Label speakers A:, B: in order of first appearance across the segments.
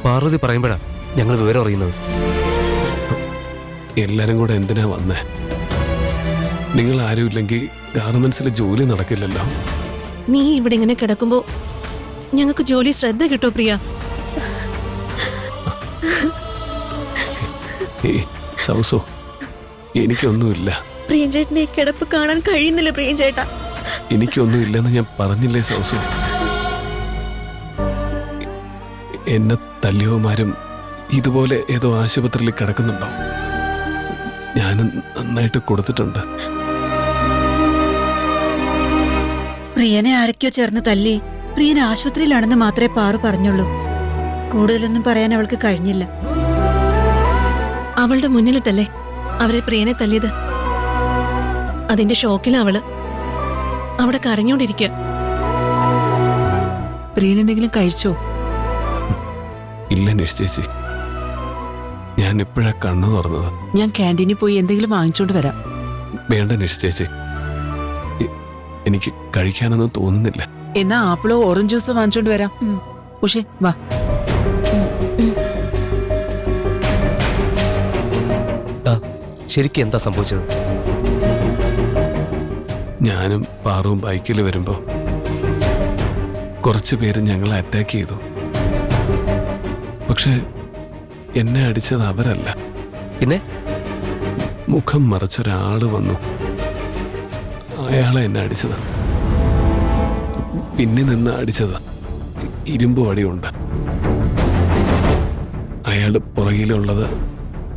A: പാർവതി പറയുമ്പോഴാ ഞങ്ങൾ വിവരം അറിയുന്നത്.
B: എല്ലാരും കൂടെ എന്തിനാ വന്നേ? നിങ്ങൾ ആരും ഇല്ലെങ്കിൽ ഗാർമെന്റ്സിലെ ജോലി നടക്കില്ലല്ലോ.
C: നീ ഇവിടെ ഇങ്ങനെ കിടക്കുമ്പോ ഞങ്ങൾക്ക് ജോലി ശ്രദ്ധ കിട്ടോ പ്രിയ?
B: സൗസോ, എനിക്കൊന്നുമില്ല.
C: പ്രിയഞ്ചേട്ടനെ കിടപ്പ് കാണാൻ കഴിയുന്നില്ല പ്രിയഞ്ചേട്ടാ.
B: എനിക്കൊന്നുമില്ലെന്ന് ഞാൻ പറഞ്ഞില്ലേ സൗസോ? എന്നെ തല്ലിയവന്മാരും ഇതുപോലെ ഏതോ ആശുപത്രിയിൽ കിടക്കുന്നുണ്ടോ? ഞാനും നന്നായിട്ട് കൊടുത്തിട്ടുണ്ട്.
D: പ്രിയനെ ആരൊക്കെയോ ചേർന്ന് തല്ലി. പ്രിയൻ ആശുപത്രിയിലാണെന്ന് മാത്രമേ പാറു പറഞ്ഞുള്ളൂ. കൂടുതലൊന്നും പറയാൻ അവൾക്ക് കഴിഞ്ഞില്ല.
C: അവളുടെ മുന്നിലിട്ടല്ലേ അവരെ പ്രിയനെ തല്ലിയത്. അതിന്റെ ഷോക്കിലാ അവള് അവിടെ കരഞ്ഞോണ്ടിരിക്കുക.
E: പ്രിയൻ എന്തെങ്കിലും കഴിച്ചോ?
B: ഇല്ല നിശ്ചയിച്ച്, ഞാൻ ഇപ്പോഴാ കണ്ണു തുറന്നത്.
E: ഞാൻ ക്യാൻറ്റീനിൽ പോയി എന്തെങ്കിലും വാങ്ങിച്ചോണ്ട് വരാം.
B: വേണ്ട നിശ്ചയിച്ച്, എനിക്ക് കഴിക്കാനൊന്നും തോന്നുന്നില്ല.
E: എന്നാ ആപ്പിളോ ഓറഞ്ച് ജ്യൂസോ വാങ്ങിച്ചോണ്ട് വരാം. ഉഷേ വാ.
A: ശരിക്കും എന്താ സംഭവിച്ചത്?
B: ഞാനും പാറുവും ബൈക്കിൽ വരുമ്പോ കുറച്ചു പേര് ഞങ്ങളെ അറ്റാക്ക് ചെയ്തു. പക്ഷെ എന്നെ അടിച്ചത് അവരല്ല.
A: പിന്നെ
B: മുഖം മറച്ചൊരാള് വന്നു. അയാളെ എന്നെ അടിച്ചത്. പിന്നെ നിന്ന് അടിച്ചത് ഇരുമ്പ് വടിയുണ്ട്. അയാൾ പുറകിലുള്ളത്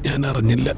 B: ഞാൻ അറിഞ്ഞില്ല.